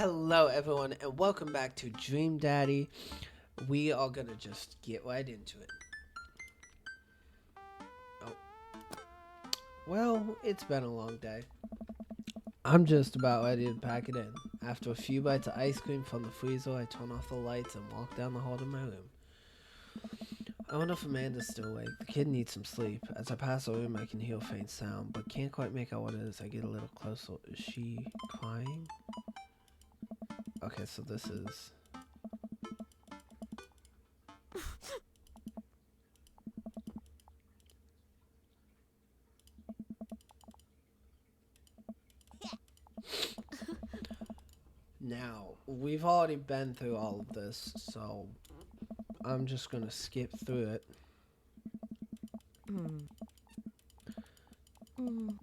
Hello, everyone, and welcome back to Dream Daddy. We are gonna just get right into it. Oh, well, it's been a long day. I'm just about ready to pack it in. After a few bites of ice cream from the freezer, I turn off the lights and walk down the hall to my room. I wonder if Amanda's still awake. The kid needs some sleep. As I pass the room, I can hear a faint sound, but can't quite make out what it is. I get a little closer. Is she crying? Okay, so this is... Now, we've already been through all of this, so I'm just gonna skip through it. Mm. Mm.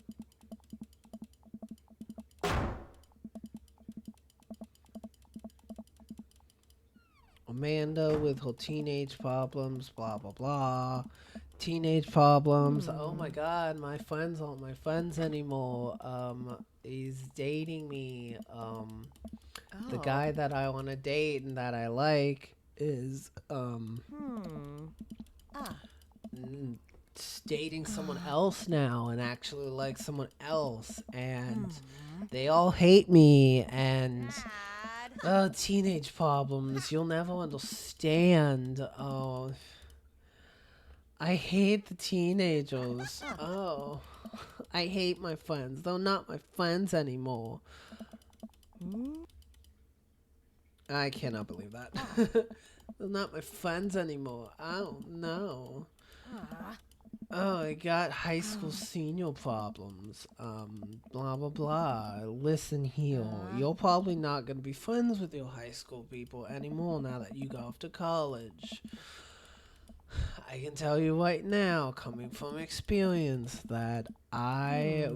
Amanda with her teenage problems, blah blah blah. Teenage problems. Oh my god, my friends aren't my friends anymore. He's dating me. The Oh. guy that I want to date and that I like is Ah. n- dating someone else now and actually like someone else, and they all hate me, and teenage problems you'll never understand. Oh, I hate the teenagers. Oh, I hate my friends. They're not my friends anymore. Mm. I cannot believe that. They're not my friends anymore. Oh no. Ah. Oh, I got high school senior problems. Blah blah blah. Listen here, you're probably not gonna be friends with your high school people anymore now that you go off to college. I can tell you right now, coming from experience, that I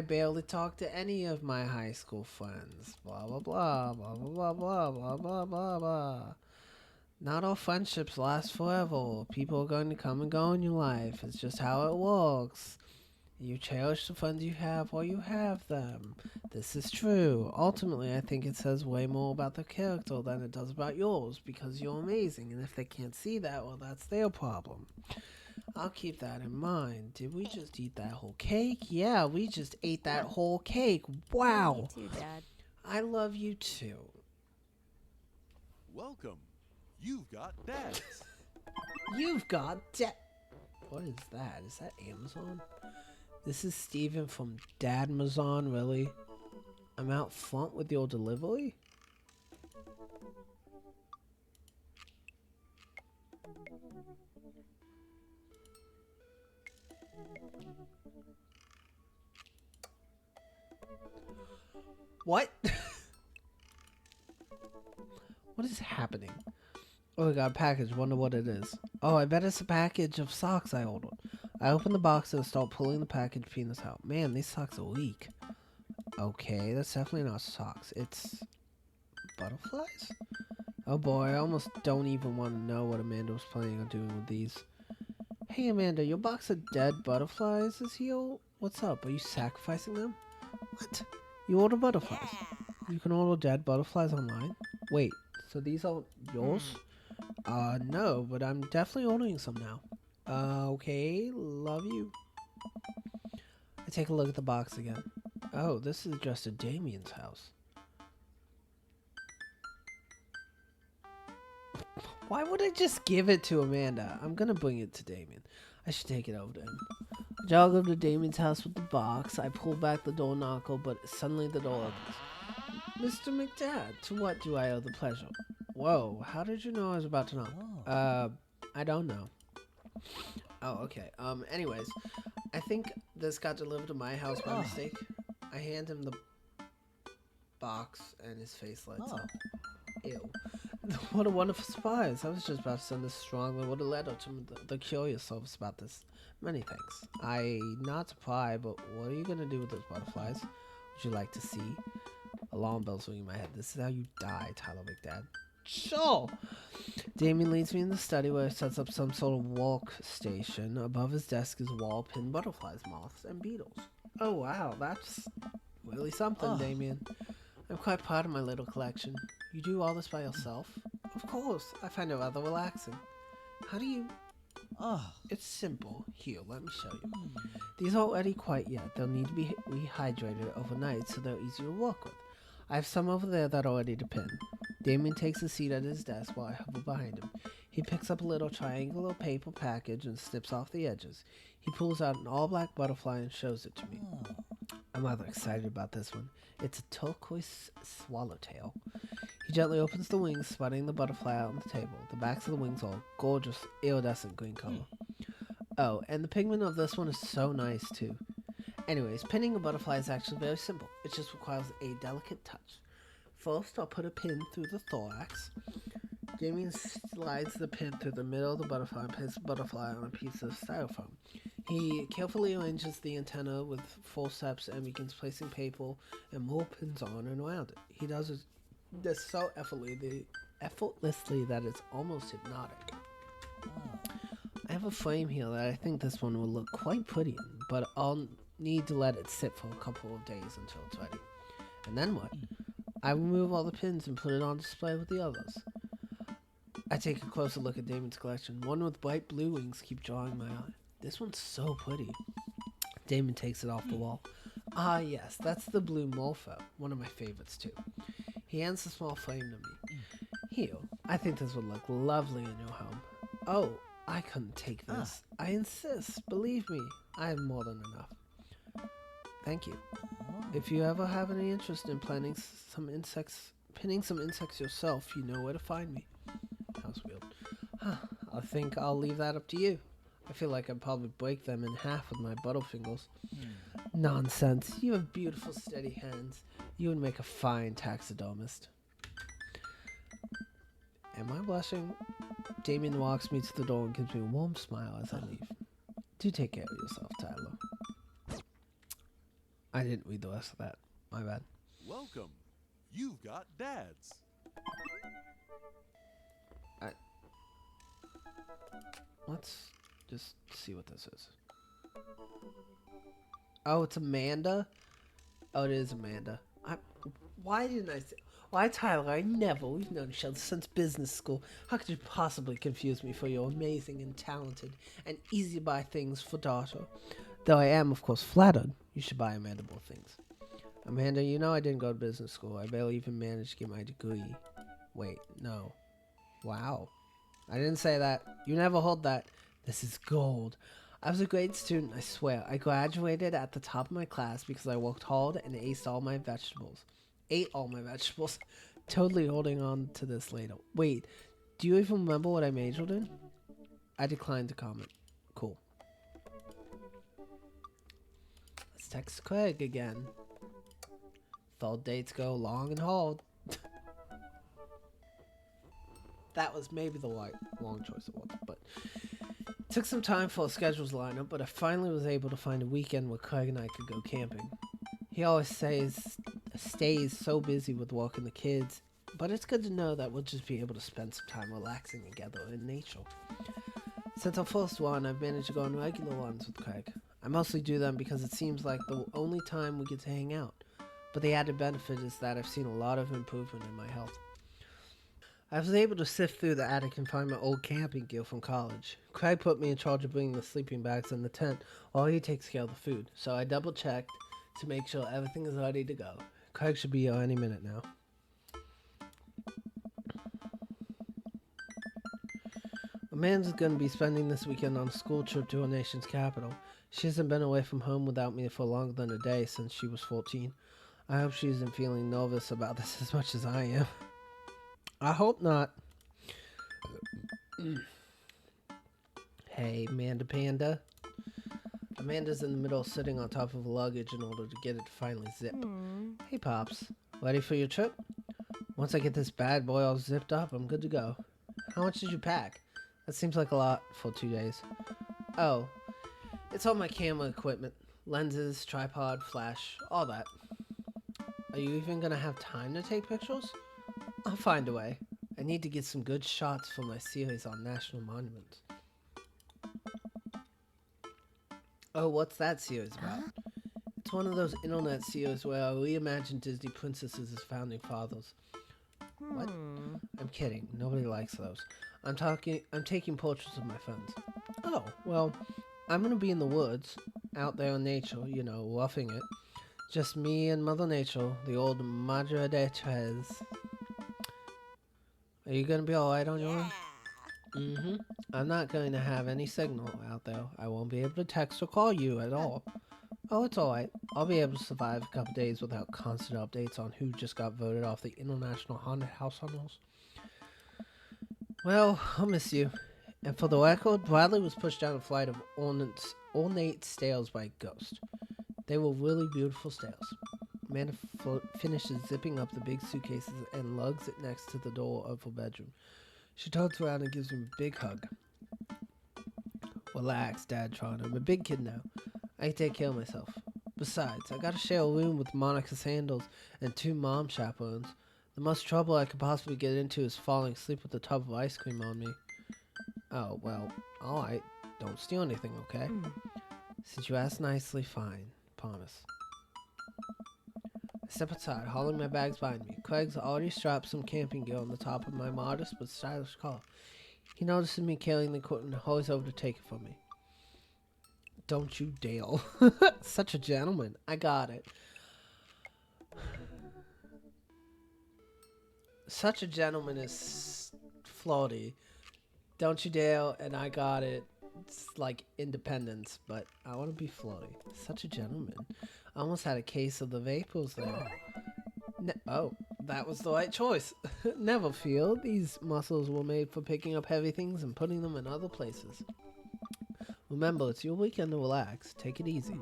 barely talk to any of my high school friends. Blah blah blah blah blah blah blah blah blah blah. Not all friendships last forever. People are going to come and go in your life. It's just how it works. You cherish the friends you have while you have them. This is true. Ultimately, I think it says way more about the character than it does about yours because you're amazing. And if they can't see that, well, that's their problem. I'll keep that in mind. Did we just eat that whole cake? Yeah, we just ate that whole cake. Yeah, me Wow. too, Dad. I love you too. Welcome. You've got dads. You've got What is that? Is that Amazon? This is Steven from Dadmazon, really? I'm out front with your delivery? What? What is happening? Oh, I got a package. Wonder what it is. Oh, I bet it's a package of socks I ordered. I open the box and start pulling the package penis out. Man, these socks are weak. Okay, that's definitely not socks. It's butterflies? Oh boy, I almost don't even want to know what Amanda was planning on doing with these. Hey Amanda, your box of dead butterflies is here? What's up? Are you sacrificing them? What? You order butterflies? You can order dead butterflies online? Wait, so these are yours? No, but I'm definitely ordering some now. Okay, love you. I take a look at the box again. Oh, this is just at Damien's house. Why would I just give it to Amanda? I'm gonna bring it to Damien. I should take it over to him. I jog over to Damien's house with the box. I pull back the door knocker, but suddenly the door opens. Mr. McDad, to what do I owe the pleasure? Whoa, how did you know I was about to knock? I don't know. Oh, okay. Anyways, I think this got delivered to my house by mistake. I hand him the box and his face lights up. Ew. What a wonderful surprise. I was just about to send this strongly with a letter to the curious service about this. Many thanks. Not surprised, but what are you going to do with those butterflies? Would you like to see? Alarm bells ringing in my head. This is how you die, Tyler McDad. Sure. Damien leads me in the study where he sets up some sort of workstation. Above his desk is wall-pinned butterflies, moths, and beetles. Oh wow, that's really something, Damien. I'm quite proud of my little collection. You do all this by yourself? Of course, I find it rather relaxing. How do you... Ah, It's simple. Here, let me show you. These aren't ready quite yet. They'll need to be rehydrated overnight so they're easier to work with. I have some over there that are ready to pin. Damien takes a seat at his desk while I hover behind him. He picks up a little triangular paper package and snips off the edges. He pulls out an all-black butterfly and shows it to me. I'm rather excited about this one. It's a turquoise swallowtail. He gently opens the wings, spreading the butterfly out on the table. The backs of the wings are gorgeous, iridescent green color. Oh, and the pigment of this one is so nice too. Anyways, pinning a butterfly is actually very simple. It just requires a delicate touch. First, I'll put a pin through the thorax. Damien slides the pin through the middle of the butterfly and places the butterfly on a piece of styrofoam. He carefully arranges the antenna with forceps and begins placing paper and more pins on and around it. He does this so effortlessly that it's almost hypnotic. I have a frame here that I think this one will look quite pretty in, but I'll need to let it sit for a couple of days until it's ready. And then what? I remove all the pins and put it on display with the others. I take a closer look at Damien's collection. One with bright blue wings keep drawing my eye. This one's so pretty. Damien takes it off the wall. Ah yes, that's the blue morpho, one of my favorites too. He hands the small frame to me. Here, I think this would look lovely in your home. Oh, I couldn't take this. I insist, believe me, I have more than enough. Thank you. If you ever have any interest in pinning some insects yourself, you know where to find me. House wheel. I think I'll leave that up to you. I feel like I'd probably break them in half with my butterfingers. Nonsense. You have beautiful, steady hands. You would make a fine taxidermist. Am I blushing? Damien walks me to the door and gives me a warm smile as I leave. Do take care of yourself, Tyler. I didn't read the rest of that. My bad. Welcome. You've got dads. Let's just see what this is. Oh, it's Amanda? Oh, it is Amanda. Why didn't I say... Why, Tyler, we've known each other since business school. How could you possibly confuse me for your amazing and talented and easy to buy things for daughter? Though I am, of course, flattered. You should buy Amanda more things. Amanda, you know I didn't go to business school. I barely even managed to get my degree. Wait, no. Wow. I didn't say that. You never hold that. This is gold. I was a great student, I swear. I graduated at the top of my class because I worked hard and ate all my vegetables. Totally holding on to this later. Wait, do you even remember what I majored in? I declined to comment. Cool. Let's text Craig again. Thought dates go long and hard. That was maybe the wrong choice of words, but it took some time for a schedules lineup, but I finally was able to find a weekend where Craig and I could go camping. He always stays so busy with work and the kids, but it's good to know that we'll just be able to spend some time relaxing together in nature. Since our first one, I've managed to go on regular ones with Craig. I mostly do them because it seems like the only time we get to hang out, but the added benefit is that I've seen a lot of improvement in my health. I was able to sift through the attic and find my old camping gear from college. Craig put me in charge of bringing the sleeping bags in the tent while he takes care of the food, so I double-checked to make sure everything is ready to go. Craig should be here any minute now. Amanda's going to be spending this weekend on a school trip to our nation's capital. She hasn't been away from home without me for longer than a day since she was 14. I hope she isn't feeling nervous about this as much as I am. I hope not. Hey, Amanda Panda. Amanda's in the middle sitting on top of luggage in order to get it to finally zip. Hey, Pops. Ready for your trip? Once I get this bad boy all zipped up, I'm good to go. How much did you pack? That seems like a lot for 2 days. Oh, it's all my camera equipment. Lenses, tripod, flash, all that. Are you even gonna have time to take pictures? I'll find a way. I need to get some good shots for my series on national monuments. Oh, what's that series about? It's one of those internet series where we imagine Disney princesses as founding fathers. What? I'm kidding. Nobody likes those. I'm taking portraits of my friends. Oh, well, I'm gonna be in the woods, out there in nature, you know, roughing it. Just me and Mother Nature, the old Madre de Tres. Are you gonna be alright on your own? Mm-hmm. I'm not going to have any signal out there. I won't be able to text or call you at all. Oh, it's alright. I'll be able to survive a couple days without constant updates on who just got voted off the International Haunted House Hunters. Well, I'll miss you. And for the record, Bradley was pushed down a flight of ornate stairs by a ghost. They were really beautiful stairs. Amanda finishes zipping up the big suitcases and lugs it next to the door of her bedroom. She turns around and gives him a big hug. Relax, Dad Tron. I'm a big kid now. I can take care of myself. Besides, I gotta share a room with Monica Sandals and 2 mom chaperones. The most trouble I could possibly get into is falling asleep with a tub of ice cream on me. Oh, well, alright. Don't steal anything, okay? Since you asked nicely, fine. Promise. I step outside, hauling my bags behind me. Craig's already strapped some camping gear on the top of my modest but stylish car. He notices me carrying the equipment and hurries over to take it from me. Don't you dare. Such a gentleman. I got it. Such a gentleman is flirty. Don't you dare, and I got it. It's like independence, but I want to be flirty. Such a gentleman. I almost had a case of the vapors there. Oh, that was the right choice. Never fear. These muscles were made for picking up heavy things and putting them in other places. Remember, it's your weekend to relax. Take it easy.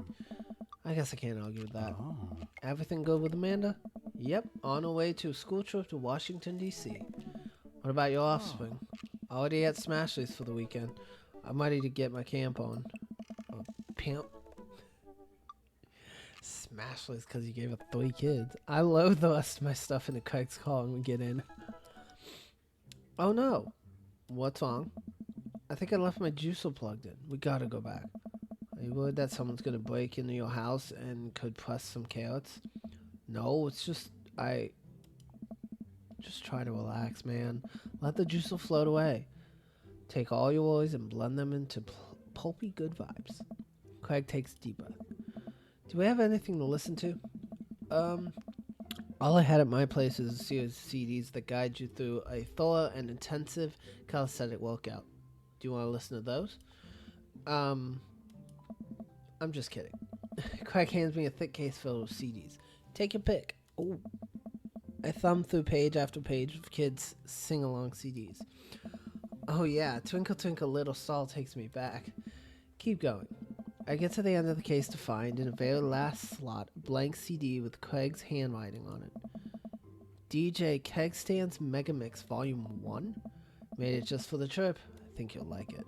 I guess I can't argue with that. Everything good with Amanda? Yep, on her way to a school trip to Washington, D.C. What about your offspring? Already at Smashley's for the weekend. I'm ready to get my camp on. Oh, pimp. Smashley's because you gave her 3 kids. I load the rest of my stuff into Craig's car when we get in. Oh no. What's wrong? I think I left my juicer plugged in. We gotta go back. Are you worried that someone's gonna break into your house and could press some carrots? No, it's just just try to relax, man. Let the juicer float away. Take all your worries and blend them into pulpy good vibes. Craig takes a deep breath. Do we have anything to listen to? All I had at my place is a series of CDs that guide you through a thorough and intensive calisthenic workout. Do you want to listen to those? I'm just kidding. Craig hands me a thick case filled with CDs. Take your pick. Ooh. I thumb through page after page of kids' sing-along CDs. Oh yeah, Twinkle Twinkle Little Star takes me back. Keep going. I get to the end of the case to find, in a very last slot, a blank CD with Craig's handwriting on it. DJ Keg Stand's Megamix Volume 1? Made it just for the trip. I think you'll like it.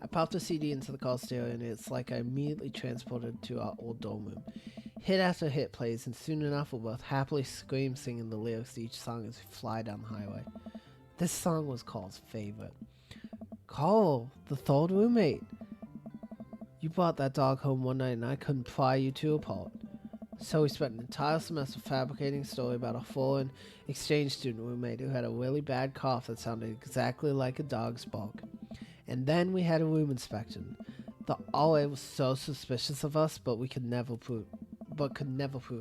I popped the CD into the car stereo and it's like I immediately transported to our old dorm room. Hit after hit plays and soon enough we'll both happily scream singing the lyrics to each song as we fly down the highway. This song was Carl's favorite. Carl, the third roommate. You brought that dog home one night and I couldn't pry you two apart. So we spent an entire semester fabricating a story about a foreign exchange student roommate who had a really bad cough that sounded exactly like a dog's bark. And then we had a room inspection. The RA was so suspicious of us, but could never prove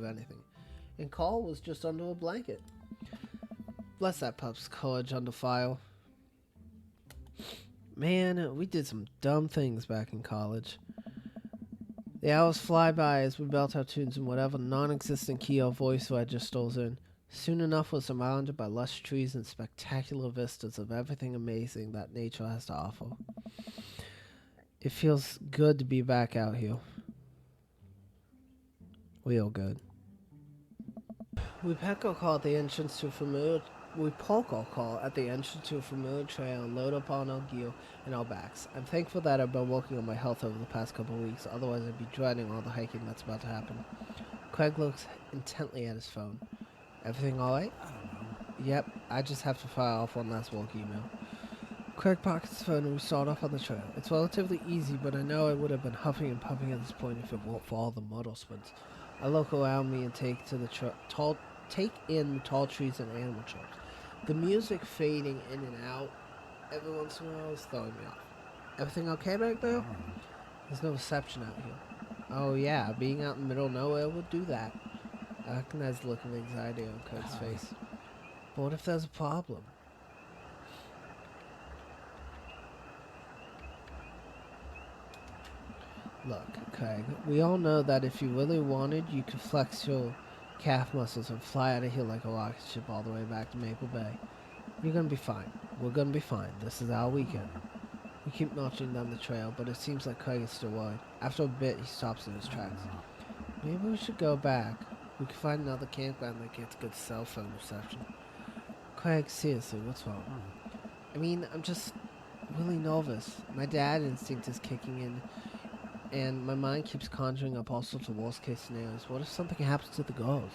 anything. And Carl was just under a blanket. Bless that pup's courage under file. Man, we did some dumb things back in college. The hours fly by as we belt our tunes in whatever non-existent key our voice registers in. Soon enough we're surrounded by lush trees and spectacular vistas of everything amazing that nature has to offer. It feels good to be back out here. Real good. We park our car at the entrance to a familiar trail and load up on our gear and our backs. I'm thankful that I've been working on my health over the past couple of weeks, otherwise I'd be dreading all the hiking that's about to happen. Craig looks intently at his phone. Everything alright? I don't know. Yep, I just have to fire off one last work email. Craig pockets his phone and we start off on the trail. It's relatively easy, but I know I would have been huffing and puffing at this point if it weren't for all the motor sprints. I look around me and take in the tall trees and animal tracks. The music fading in and out every once in a while is throwing me off. Everything okay back there? There's no reception out here. Oh yeah, being out in the middle of nowhere would do that. I recognize the look of anxiety on Kurt's face. But what if there's a problem? Look, Craig, we all know that if you really wanted, you could flex your calf muscles and fly out of here like a rocket ship all the way back to Maple Bay. You're gonna be fine. We're gonna be fine. This is our weekend. We keep marching down the trail, but it seems like Craig is still worried. After a bit, he stops in his tracks. Maybe we should go back. We could find another campground that gets good cell phone reception. Craig, seriously, what's wrong? I mean, I'm just really nervous. My dad instinct is kicking in, and my mind keeps conjuring up all sorts of worst case scenarios. What if something happens to the girls?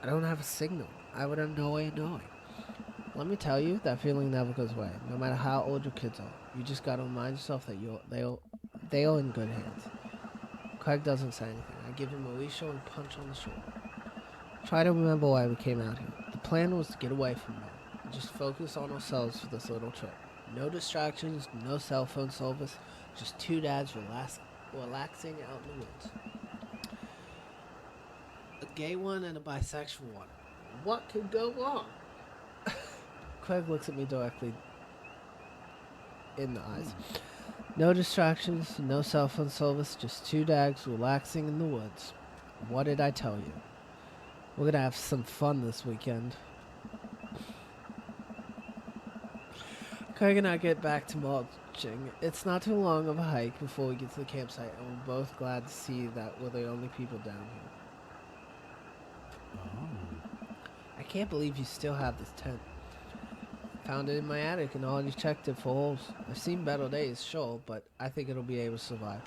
I don't have a signal. I would have no way of knowing. Let me tell you, that feeling never goes away, no matter how old your kids are. You just gotta remind yourself that they are in good hands. Craig doesn't say anything. I give him a reassuring punch on the shoulder. Try to remember why we came out here. The plan was to get away from them and just focus on ourselves for this little trip. No distractions, no cell phone service, just two dads relaxing out in the woods. A gay one and a bisexual one. What could go wrong? Craig looks at me directly in the eyes. No distractions, no cell phone service, just two dags relaxing in the woods. What did I tell you? We're gonna have some fun this weekend. Craig and I get back to marching. It's not too long of a hike before we get to the campsite, and we're both glad to see that we're the only people down here. I can't believe you still have this tent. Found it in my attic and already checked it for holes. I've seen better days, sure, but I think it'll be able to survive.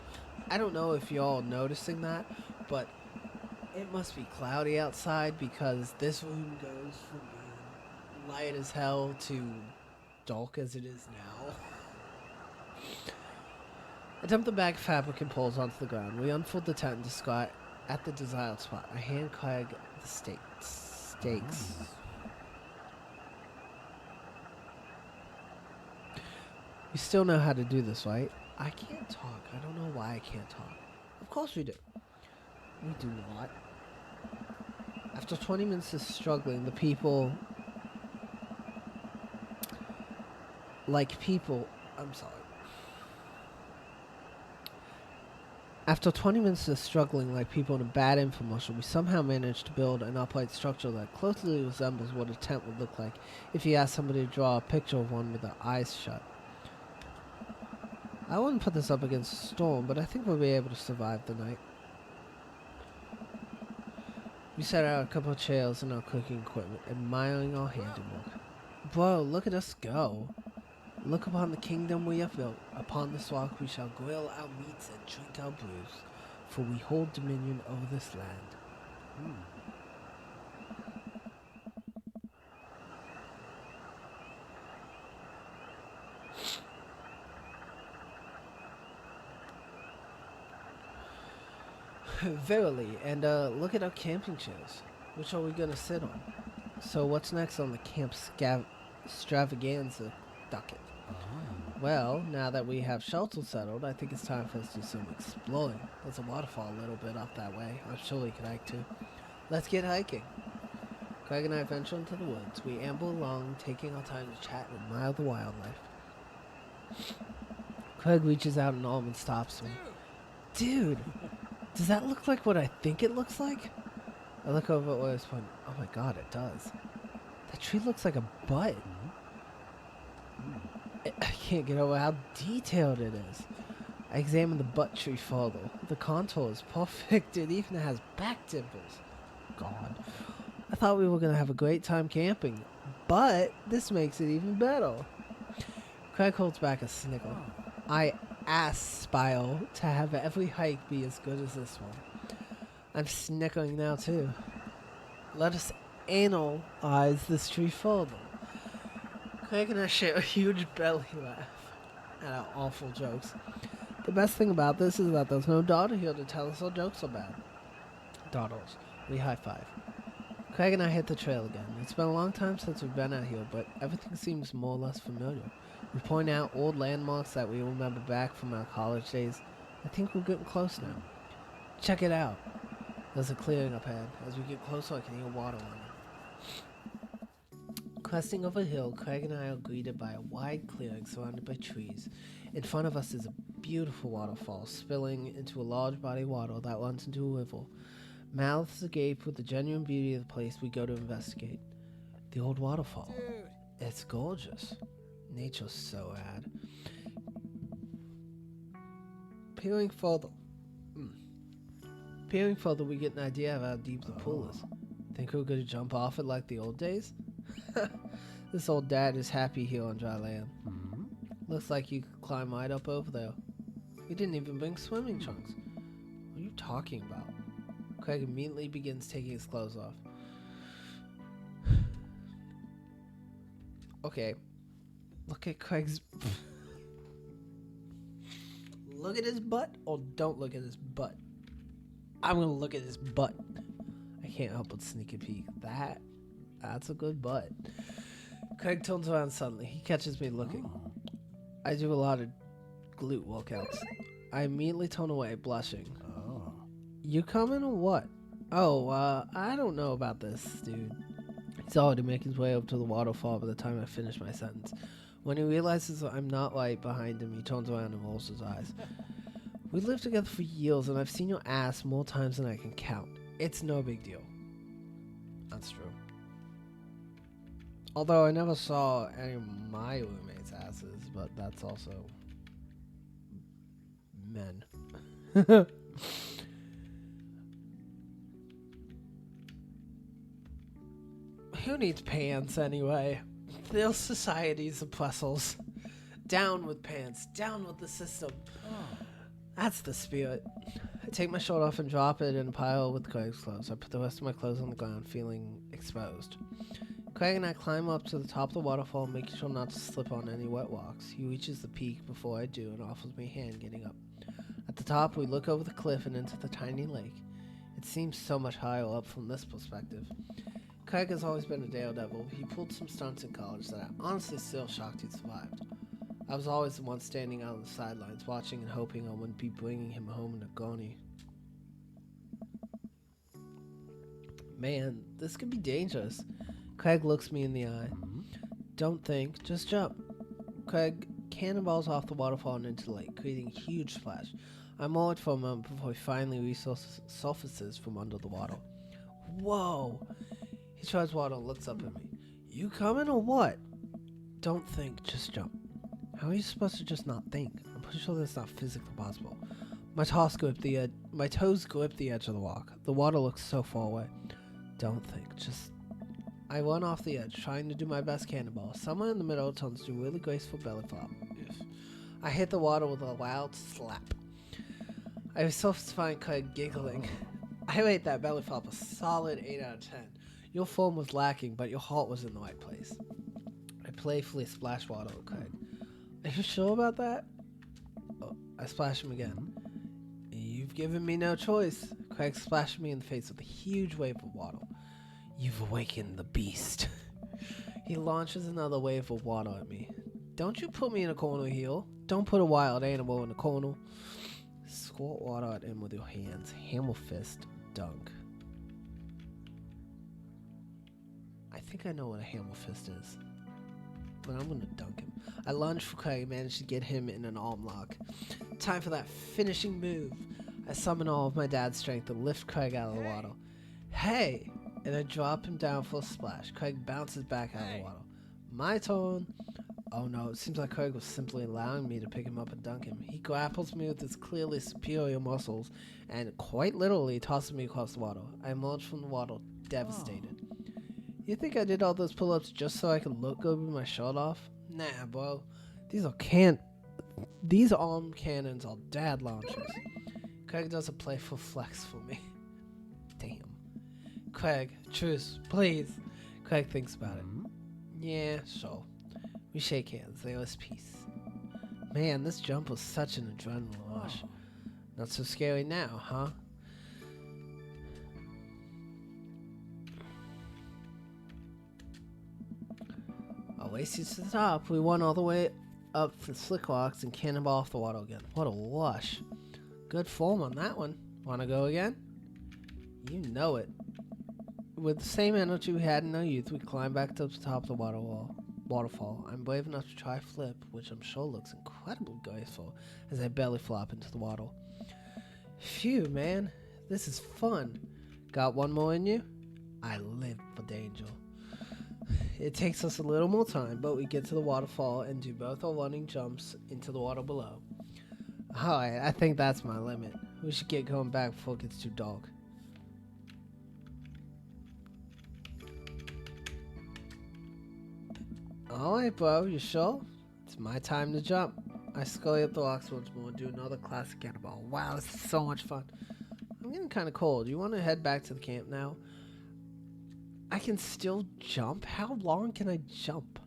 I don't know if y'all noticing that, but it must be cloudy outside because this room goes from being light as hell to dark as it is now. I dump the bag of fabric and poles onto the ground. We unfold the tent and discard at the desired spot. I hand Craig the stakes. You still know how to do this, right? I can't talk. I don't know why I can't talk. Of course we do. We do not. After 20 minutes of struggling, I'm sorry. After 20 minutes of struggling like people in a bad infomercial, we somehow managed to build an upright structure that closely resembles what a tent would look like if you asked somebody to draw a picture of one with their eyes shut. I wouldn't put this up against a storm, but I think we'll be able to survive the night. We set out a couple of chairs and our cooking equipment, admiring our handiwork. Bro, look at us go. Look upon the kingdom we have built. Upon this rock we shall grill our meats and drink our brews, for we hold dominion over this land. Verily, and look at our camping chairs. Which are we gonna sit on? So what's next on the camp extravaganza docket? Well, now that we have shelter settled, I think it's time for us to do some exploring. There's a waterfall a little bit up that way. I'm sure we could hike too. Let's get hiking. Craig and I venture into the woods. We amble along, taking our time to chat and admire the wildlife. Craig reaches out an arm and stops me. Dude, does that look like what I think it looks like? I look over at where it's pointing. Oh my god, it does. That tree looks like a butt. I can't get over how detailed it is. I examine the butt tree further. The contour is perfect. It even has back dimples. God. I thought we were going to have a great time camping, but this makes it even better. Craig holds back a snicker. I aspire to have every hike be as good as this one. I'm snickering now too. Let us analyze this tree further. Craig and I share a huge belly laugh at our awful jokes. The best thing about this is that there's no daughter here to tell us our jokes are bad. Startles. We high-five. Craig and I hit the trail again. It's been a long time since we've been out here, but everything seems more or less familiar. We point out old landmarks that we remember back from our college days. I think we're getting close now. Check it out. There's a clearing up ahead. As we get closer, I can hear water running. Cresting over a hill, Craig and I are greeted by a wide clearing surrounded by trees. In front of us is a beautiful waterfall spilling into a large body of water that runs into a river. Mouths agape with the genuine beauty of the place we go to investigate. The old waterfall. Dude. It's gorgeous. Nature's so rad. Peering further, we get an idea of how deep the pool is. Think we're going to jump off it like the old days? This old dad is happy here on dry land. Looks like you could climb right up over there. We didn't even bring swimming trunks. What are you talking about? Craig immediately begins taking his clothes off. Okay. Look at Craig's... Look at his butt or don't look at his butt. I'm gonna look at his butt. I can't help but sneak a peek. That's a good butt. Craig turns around suddenly. He catches me looking. I do a lot of glute workouts. I immediately turn away, blushing. You coming or what? I don't know about this, dude. He's already making his way up to the waterfall by the time I finish my sentence. When he realizes I'm not right behind him, he turns around and rolls his eyes. We lived together for years, and I've seen your ass more times than I can count. It's no big deal. That's true. Although I never saw any of my roommates' asses, but that's also men. Who needs pants anyway? They're society's oppressors. Down with pants. Down with the system. That's the spirit. I take my shirt off and drop it in a pile with Craig's clothes. I put the rest of my clothes on the ground, feeling exposed. Craig and I climb up to the top of the waterfall, making sure not to slip on any wet rocks. He reaches the peak before I do and offers me a hand getting up. At the top, we look over the cliff and into the tiny lake. It seems so much higher up from this perspective. Craig has always been a daredevil. He pulled some stunts in college that I honestly still shocked he survived. I was always the one standing out on the sidelines, watching and hoping I wouldn't be bringing him home in a gurney. Man, this could be dangerous. Craig looks me in the eye. Don't think, just jump. Craig cannonballs off the waterfall and into the lake, creating a huge splash. I'm moored for a moment before he finally resurfaces from under the water. Whoa! He tries water and looks up at me. You coming or what? Don't think, just jump. How are you supposed to just not think? I'm pretty sure that's not physically possible. My toes grip the edge of the rock. The water looks so far away. Don't think, just... I run off the edge, trying to do my best cannonball. Somewhere in the middle turns to a really graceful belly flop. I hit the water with a loud slap. I was find Craig giggling. I rate that belly flop a solid 8 out of 10. Your form was lacking, but your heart was in the right place. I playfully splash water at Craig. Are you sure about that? Oh, I splash him again. You've given me no choice. Craig splashed me in the face with a huge wave of water. You've awakened the beast. He launches another wave of water at me. Don't you put me in a corner here. Don't put a wild animal in a corner. Squirt water at him with your hands. Hammer fist. Dunk. I think I know what a hammer fist is. But I'm gonna dunk him. I lunge for Craig and manage to get him in an arm lock. Time for that finishing move. I summon all of my dad's strength and lift Craig out of the water. Hey! And I drop him down for a splash. Craig bounces back out of the water. My turn. Oh no, it seems like Craig was simply allowing me to pick him up and dunk him. He grapples me with his clearly superior muscles and quite literally tosses me across the water. I emerge from the water devastated. You think I did all those pull-ups just so I could look good with my shirt off? Nah, bro. These arm cannons are dad launchers. Craig does a playful flex for me. Damn. Craig, truce, please. Craig thinks about it. Yeah, sure. We shake hands. There was peace. Man, this jump was such an adrenaline rush. Not so scary now, huh? Wasted to the top. We won all the way up the slick rocks and cannonball off the water again. What a lush. Good form on that one. Wanna go again? You know it. With the same energy we had in our youth, we climbed back to the top of the waterfall. I'm brave enough to try a flip, which I'm sure looks incredibly graceful as I belly flop into the water. Phew, man. This is fun. Got one more in you? I live for danger. It takes us a little more time, but we get to the waterfall and do both our running jumps into the water below. Alright, I think that's my limit. We should get going back before it gets too dark. Alright, bro, you sure? It's my time to jump. I scurry up the rocks once more and do another classic cannonball. Wow, this is so much fun. I'm getting kind of cold. You want to head back to the camp now? I can still jump? How long can I jump?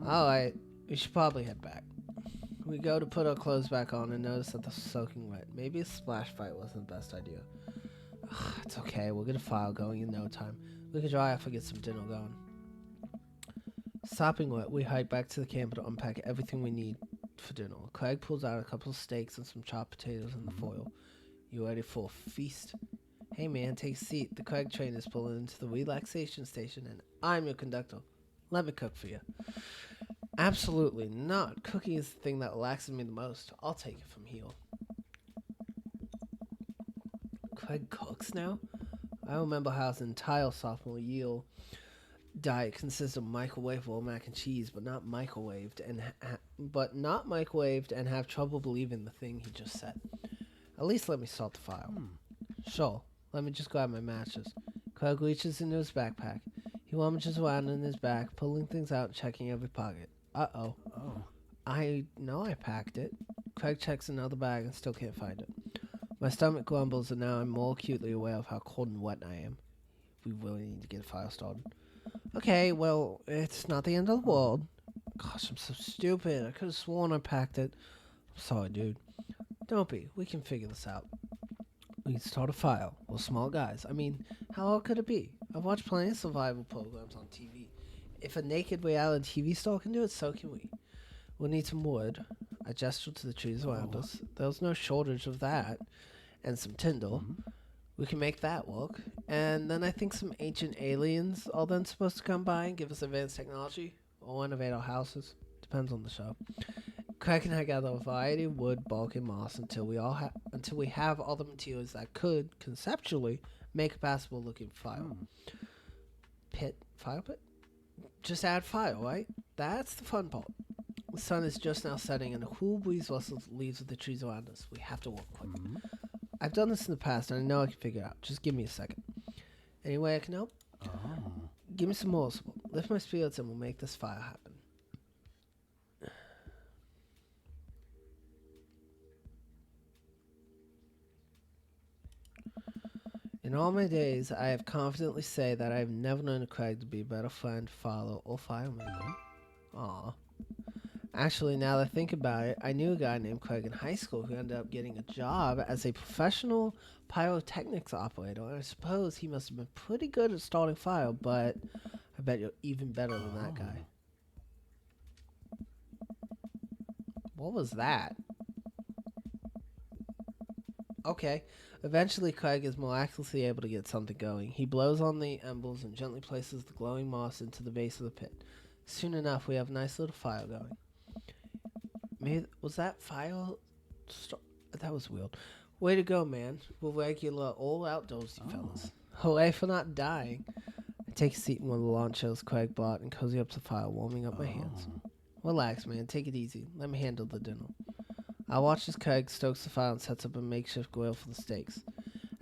Alright, we should probably head back. We go to put our clothes back on and notice that they're soaking wet. Maybe a splash fight wasn't the best idea. Ugh, it's okay, we'll get a fire going in no time. We can dry off and get some dinner going. Sopping wet, we hike back to the camp to unpack everything we need for dinner. Craig pulls out a couple of steaks and some chopped potatoes in the foil. You ready for a feast? Hey man, take a seat. The Craig train is pulling into the relaxation station and I'm your conductor. Let me cook for you. Absolutely not. Cooking is the thing that relaxes me the most. I'll take it from here. Craig cooks now? I remember how his entire sophomore year diet consisted of microwavable mac and cheese, but not microwaved and have trouble believing the thing he just said. At least let me start the fire. Sure. Let me just grab my matches. Craig reaches into his backpack. He rummages around in his back, pulling things out and checking every pocket. Uh-oh. Oh. I know I packed it. Craig checks another bag and still can't find it. My stomach grumbles and now I'm more acutely aware of how cold and wet I am. We really need to get a fire started. Okay, well, it's not the end of the world. Gosh, I'm so stupid. I could have sworn I packed it. I'm sorry, dude. Don't be. We can figure this out. We can start a fire. We're small guys. I mean, how hard could it be? I've watched plenty of survival programs on TV. If a naked reality TV star can do it, so can we. We'll need some wood. I gestured to the trees around us. There's no shortage of that. And some tinder. We can make that work. And then I think some ancient aliens are then supposed to come by and give us advanced technology. Or renovate our houses. Depends on the show. Craig and I gather a variety of wood, bulk, and moss until we have all the materials that could, conceptually, make a passable looking fire. Fire pit? Just add fire, right? That's the fun part. The sun is just now setting and a cool breeze rustles the leaves of the trees around us. We have to work quick. I've done this in the past and I know I can figure it out. Just give me a second. Any way I can help? Give me some more support. Lift my spirits and we'll make this fire happen. In all my days, I have confidently say that I have never known a Craig to be a better friend, father, or fireman. Aw. Actually, now that I think about it, I knew a guy named Craig in high school who ended up getting a job as a professional pyrotechnics operator. And I suppose he must have been pretty good at starting fire, but I bet you're even better than that guy. What was that? Okay. Eventually, Craig is miraculously able to get something going. He blows on the embers and gently places the glowing moss into the base of the pit. Soon enough, we have a nice little fire going. Was that fire? That was weird. Way to go, man. We're regular, all outdoorsy fellas. Hooray for not dying. I take a seat in one of the lawn chairs Craig bought and cozy up to the fire, warming up my hands. Relax, man. Take it easy. Let me handle the dinner. I watch as Craig stokes the fire and sets up a makeshift grill for the steaks.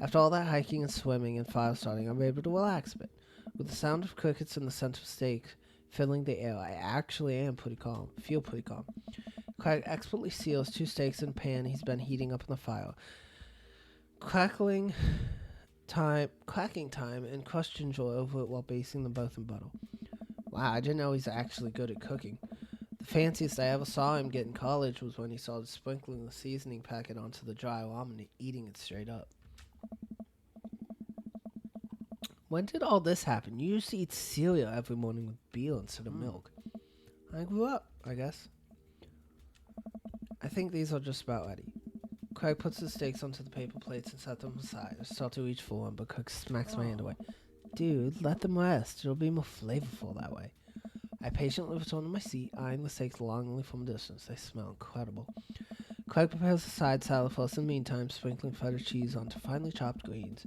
After all that hiking and swimming and fire starting, I'm able to relax a bit. With the sound of crickets and the scent of steak filling the air, I actually am feel pretty calm. Craig expertly seals 2 steaks in a pan he's been heating up in the fire. Cracking time and crushed ginger over it while basting them both in butter. Wow, I didn't know he's actually good at cooking. The fanciest I ever saw him get in college was when he started sprinkling the seasoning packet onto the dry ramen and eating it straight up. When did all this happen? You used to eat cereal every morning with beer instead of milk. I grew up, I guess. I think these are just about ready. Craig puts the steaks onto the paper plates and sets them aside. I start to reach for one, but Craig smacks my hand away. Dude, let them rest. It'll be more flavorful that way. I patiently return to my seat, eyeing the steaks longingly from a distance. They smell incredible. Craig prepares a side salad for us in the meantime, sprinkling feta cheese onto finely chopped greens.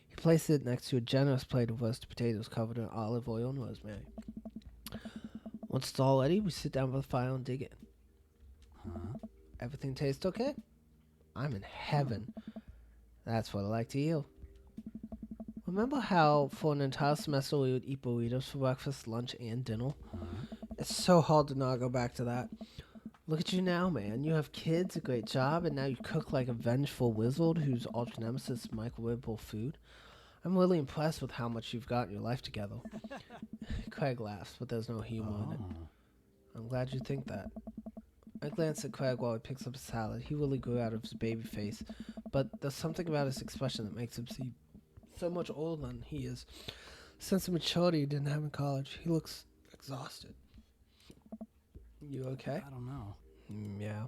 He places it next to a generous plate of roasted potatoes covered in olive oil and rosemary. Once it's all ready, we sit down by the fire and dig in. Everything tastes okay? I'm in heaven. That's what I like to hear. Remember how for an entire semester we would eat burritos for breakfast, lunch, and dinner? It's so hard to not go back to that. Look at you now, man. You have kids, a great job, and now you cook like a vengeful wizard whose arch nemesis is microwavable food. I'm really impressed with how much you've got in your life together. Craig laughs, but there's no humor in it. I'm glad you think that. I glance at Craig while he picks up a salad. He really grew out of his baby face, but there's something about his expression that makes him seem so much older than he is. Sense of maturity he didn't have in college. He looks exhausted. You okay? I don't know. Yeah.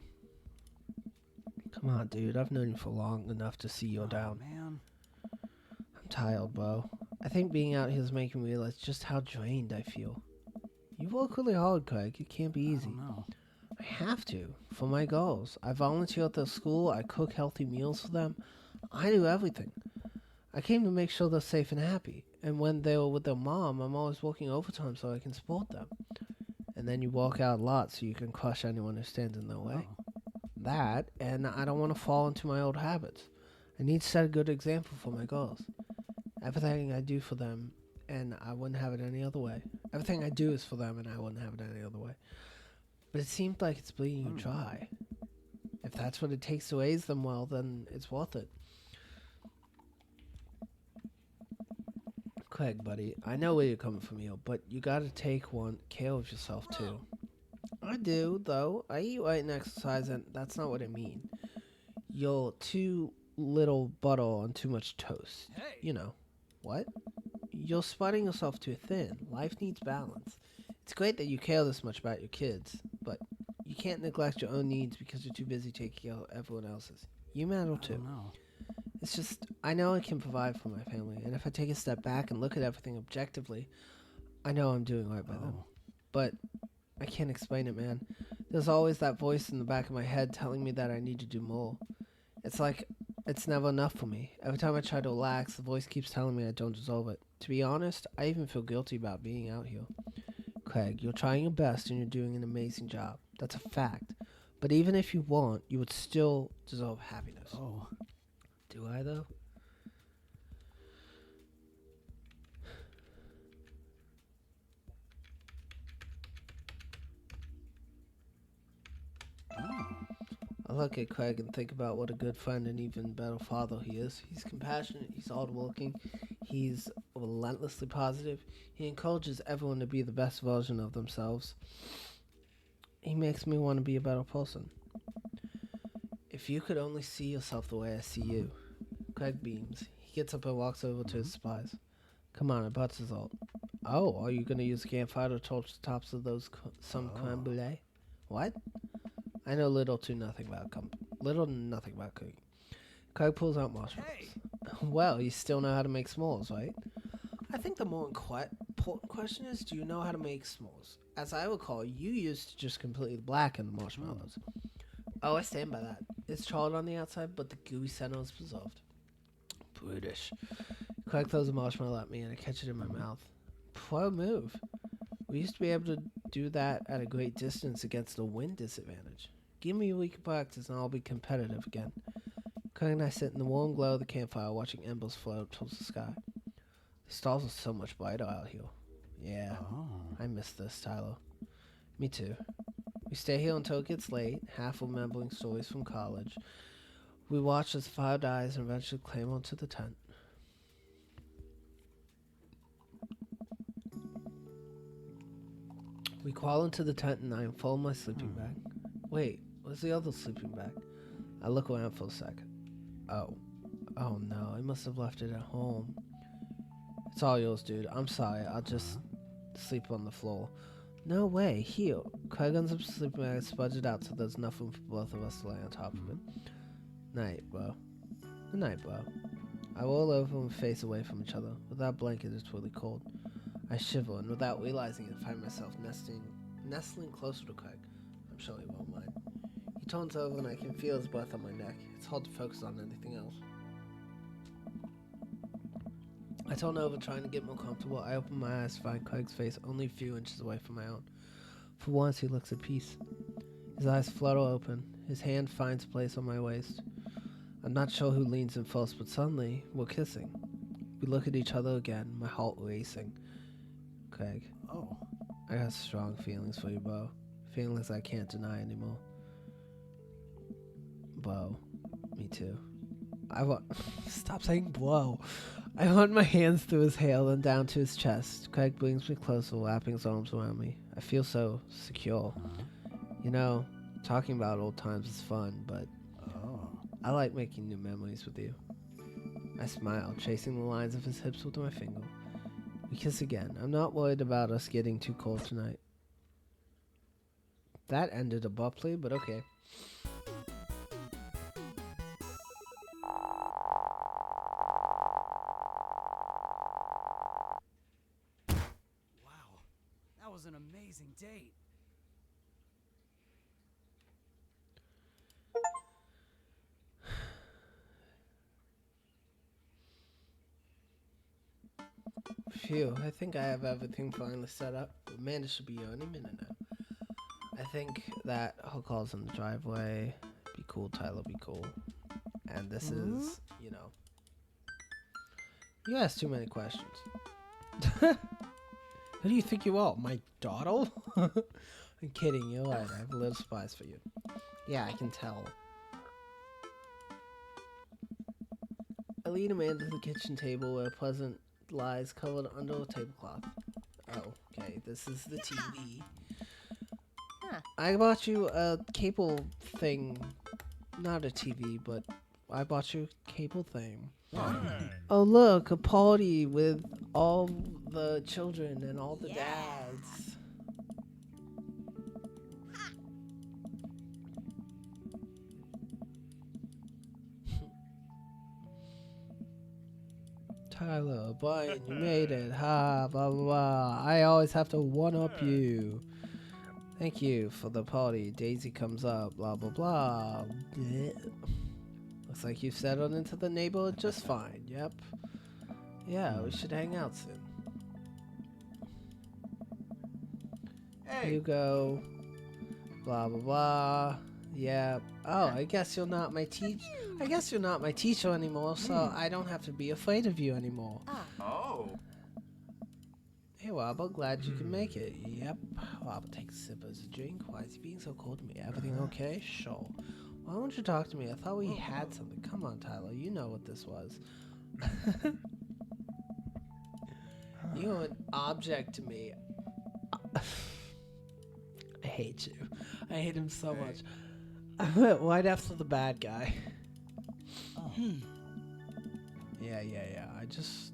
Come on, dude. I've known you for long enough to see you're down. Man. I'm tired, bro. I think being out here is making me realize just how drained I feel. You work really hard, Craig. It can't be easy. I don't know. I have to, for my goals. I volunteer at their school. I cook healthy meals for them. I do everything. I came to make sure they're safe and happy. And when they were with their mom, I'm always working overtime so I can support them. And then you walk out a lot so you can crush anyone who stands in their way. That, and I don't want to fall into my old habits. I need to set a good example for my girls. Everything I do for them, and I wouldn't have it any other way. Everything I do is for them, and I wouldn't have it any other way. But it seems like it's bleeding you dry. If that's what it takes to raise them well, then it's worth it. Craig, buddy, I know where you're coming from here, but you gotta take care of yourself, too. I do, though. I eat right and exercise, and that's not what I mean. You're too little butter on too much toast. Hey. You know. What? You're spreading yourself too thin. Life needs balance. It's great that you care this much about your kids, but you can't neglect your own needs because you're too busy taking care of everyone else's. You matter, I too. don't know. It's just, I know I can provide for my family, and if I take a step back and look at everything objectively, I know I'm doing right by them. But I can't explain it, man. There's always that voice in the back of my head telling me that I need to do more. It's like it's never enough for me. Every time I try to relax, the voice keeps telling me I don't deserve it. To be honest, I even feel guilty about being out here. Craig, you're trying your best and you're doing an amazing job. That's a fact. But even if you weren't, you would still deserve happiness. Oh. Do I, though? I look at Craig and think about what a good friend and even better father he is. He's compassionate, he's hardworking, he's relentlessly positive. He encourages everyone to be the best version of themselves. He makes me want to be a better person. If you could only see yourself the way I see you. Craig beams. He gets up and walks over to his supplies. Come on, I brought dessert. Oh, are you going to use a campfire to torch the tops of those some creme brulee? What? I know little to nothing about cooking. Craig pulls out marshmallows. Hey. Well, you still know how to make s'mores, right? I think the more important question is, do you know how to make s'mores? As I recall, you used to just completely blacken the marshmallows. Oh, I stand by that. It's charred on the outside, but the gooey center is preserved. Brutish. Craig throws a marshmallow at me, and I catch it in my mouth. Pro move. We used to be able to do that at a great distance against a wind disadvantage. Give me a week of practice, and I'll be competitive again. Craig and I sit in the warm glow of the campfire, watching embers float towards the sky. The stars are so much brighter out here. Yeah, I miss this, Tyler. Me too. We stay here until it gets late, half remembering stories from college. We watch as the fire dies and eventually climb onto the tent. We crawl into the tent and I unfold my sleeping bag. Wait, where's the other sleeping bag? I look around for a second. Oh no, I must have left it at home. It's all yours, dude. I'm sorry. I'll just sleep on the floor. No way. Here. Craig ends up sleeping bag, spreads it out so there's enough room for both of us to lay on top of it. Night, bro. Good night, bro. I roll over and face away from each other. Without blanket, it's really cold. I shiver, and without realizing it, find myself nestling closer to Craig. I'm sure he won't mind. He turns over, and I can feel his breath on my neck. It's hard to focus on anything else. I turn over, trying to get more comfortable. I open my eyes to find Craig's face only a few inches away from my own. For once, he looks at peace. His eyes flutter open. His hand finds place on my waist. I'm not sure who leans in first, but suddenly, we're kissing. We look at each other again, my heart racing. Craig, Oh. I got strong feelings for you, bro. Feelings I can't deny anymore. Bro, me too. I want... Stop saying bro. I run my hands through his hair, then down to his chest. Craig brings me closer, wrapping his arms around me. I feel so secure. You know, talking about old times is fun, but Oh. I like making new memories with you. I smile, chasing the lines of his hips with my finger. We kiss again. I'm not worried about us getting too cold tonight. That ended abruptly, but okay. Wow. That was an amazing date. Phew, I think I have everything finally set up. Amanda should be here any minute now. I think that her call's in the driveway. Be cool, Tyler, be cool. And this is, you know. You ask too many questions. Who do you think you are? My daughter? I'm kidding, you're right. I have a little surprise for you. Yeah, I can tell. I lead Amanda to the kitchen table where Pleasant lies covered under a tablecloth. Oh, okay, this is the TV. Huh. I bought you a cable thing. Not a TV, but I bought you a cable thing. Oh, look, a party with all the children and all the Yeah. dads. Tyler, Brian, you made it. Ha, blah, blah, blah. I always have to one-up you. Thank you for the party. Daisy comes up, blah, blah, blah. Blech. Looks like you've settled into the neighborhood just fine. Yep. Yeah, we should hang out soon. Here you go. Blah, blah, blah. Yeah. Oh, I guess you're not my teacher anymore, so I don't have to be afraid of you anymore. Oh. Hey, Robert, glad you can make it. Yep. Robert takes a sip of his drink. Why is he being so cold to me? Everything okay? Sure. Why won't you talk to me? I thought we had something. Come on, Tyler. You know what this was. You're an object to me. I hate you. I hate him so much. I went right after the bad guy. Yeah. I just...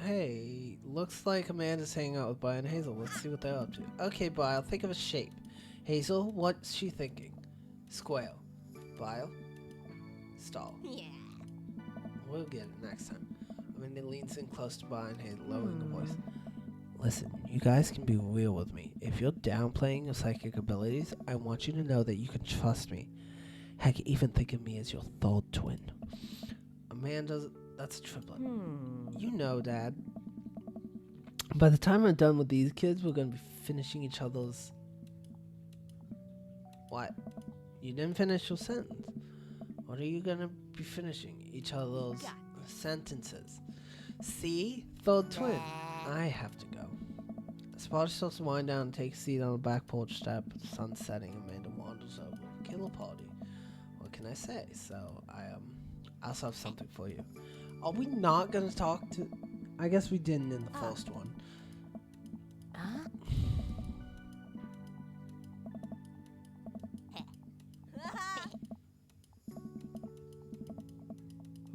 Hey, looks like Amanda's hanging out with Brian and Hazel. Let's see what they're up to. Okay, Brian, think of a shape. Hazel, what's she thinking? Square. Brian? Stall. Yeah. We'll get it next time. Amanda leans in close to Brian and Hazel, lowering her voice. Listen, you guys can be real with me. If you're downplaying your psychic abilities, I want you to know that you can trust me. Heck, even think of me as your third twin. Amanda, that's a triplet. You know, Dad. By the time I'm done with these kids, we're going to be finishing each other's... What? You didn't finish your sentence. What are you going to be finishing? Each other's sentences. See? Third twin. I have to go. Sparta starts to wind down and take a seat on the back porch step. The sun's setting. Amanda wanders over. Killer party. What can I say? So, I also have something for you. Are we not going to talk to... I guess we didn't in the first one. Huh?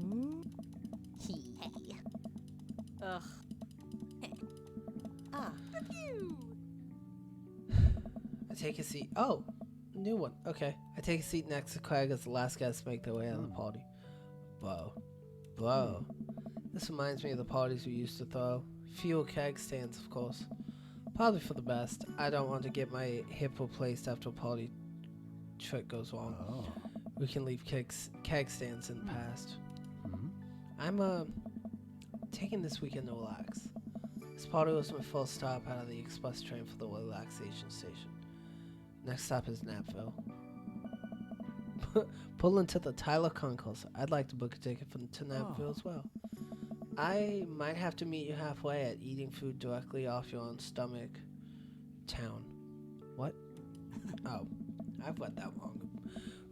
Hmm? Ugh. I take a seat. Oh, new one. Okay. I take a seat next to Craig as the last guests make their way out of the party. Whoa. Whoa. This reminds me of the parties we used to throw. Fewer keg stands, of course. Probably for the best. I don't want to get my hip replaced after a party trick goes wrong. Oh. We can leave keg stands in the past. Hmm? I'm taking this weekend to relax. This party was my first stop out of the express train for the relaxation station. Next stop is Napville. Pull into the Tyler Concourse. I'd like to book a ticket to Napville as well. I might have to meet you halfway at eating food directly off your own stomach. Town. What? Oh, I've read that wrong.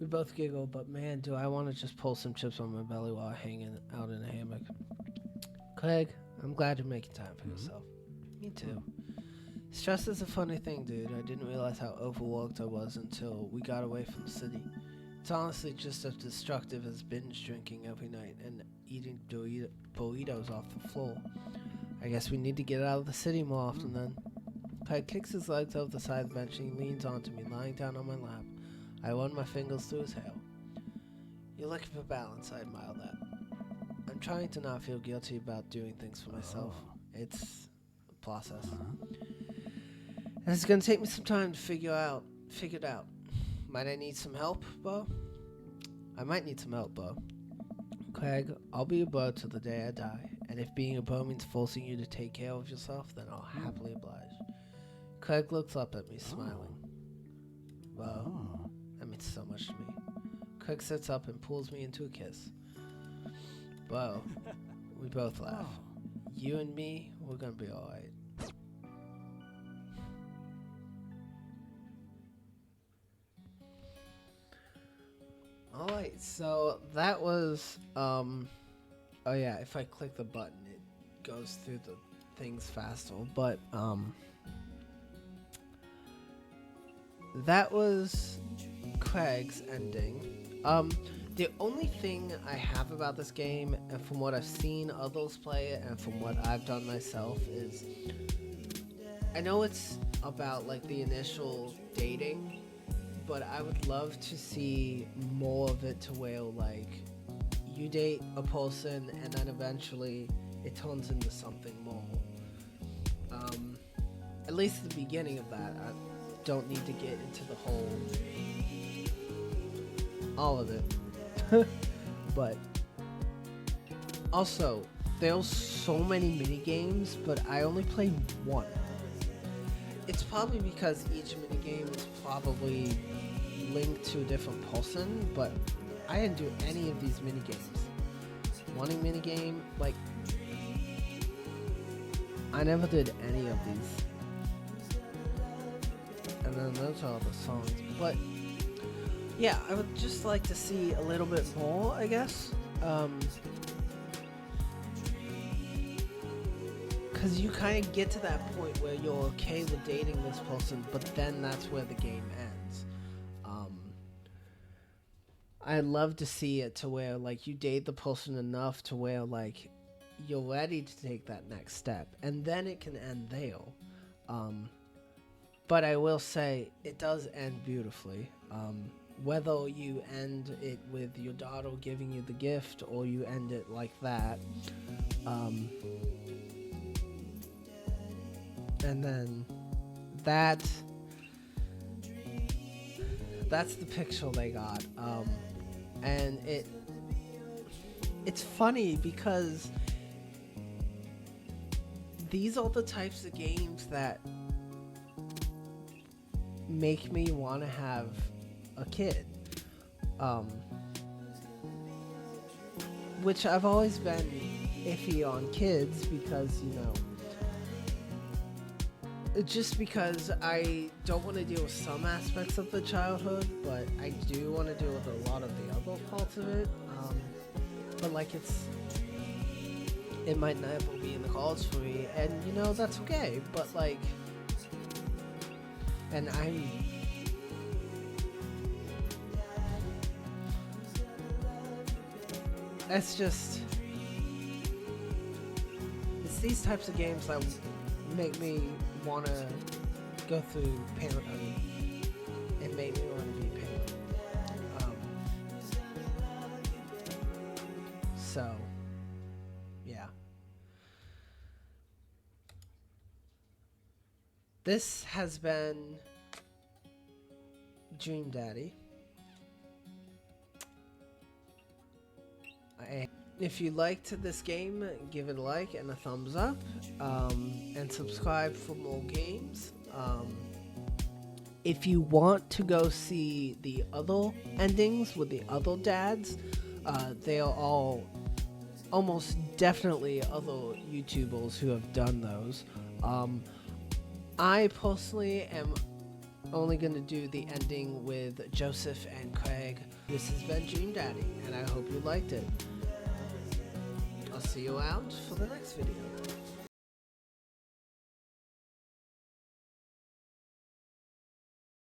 We both giggle, but man, do I want to just pull some chips on my belly while hanging out in a hammock. Craig, I'm glad you're making time for yourself. Me too. Stress is a funny thing, dude. I didn't realize how overworked I was until we got away from the city. It's honestly just as destructive as binge drinking every night and eating burritos off the floor. I guess we need to get out of the city more often then. Craig kicks his legs over the side of the bench and he leans onto me, lying down on my lap. I run my fingers through his hair. You're looking for balance, I admire that. I'm trying to not feel guilty about doing things for myself. It's a process. And it's gonna take me some time to figure it out. Might I need some help, Bo? I might need some help, Bo. Craig, I'll be a bro till the day I die, and if being a bro means forcing you to take care of yourself, then I'll happily oblige. Craig looks up at me, smiling. Bo, that means so much to me. Craig sits up and pulls me into a kiss. Bo, we both laugh. You and me, we're gonna be alright. Alright, so that was, oh yeah, if I click the button, it goes through the things faster, but, that was Craig's ending. The only thing I have about this game, and from what I've seen others play it, and from what I've done myself, is I know it's about, like, the initial dating, but I would love to see more of it to where, like, you date a person and then eventually it turns into something more. At least at the beginning of that. I don't need to get into the whole... all of it. But also, there's so many mini games, but I only played one. It's probably because each minigame is probably linked to a different person, but I didn't do any of these minigames. One minigame, like, I never did any of these. And then those are all the songs. But, yeah, I would just like to see a little bit more, I guess. Because you kind of get to that point where you're okay with dating this person, but then that's where the game ends. I'd love to see it to where, like, you date the person enough to where, like, you're ready to take that next step, and then it can end there. But I will say, it does end beautifully. Whether you end it with your daughter giving you the gift, or you end it like that, and then that's the picture they got. And it's funny because these are the types of games that make me want to have a kid. Which I've always been iffy on kids because, you know, just because I don't want to deal with some aspects of the childhood, but I do want to deal with a lot of the other parts of it. But like it might never be in the cards for me, and you know, that's okay. But like, and it's these types of games that make me want to go through parenthood. It made me want to be a parent. So, yeah. This has been Dream Daddy. If you liked this game, give it a like and a thumbs up, and subscribe for more games. If you want to go see the other endings with the other dads, they are all almost definitely other YouTubers who have done those. I personally am only going to do the ending with Joseph and Craig. This has been Dream Daddy, and I hope you liked it. I'll see you out for the next video.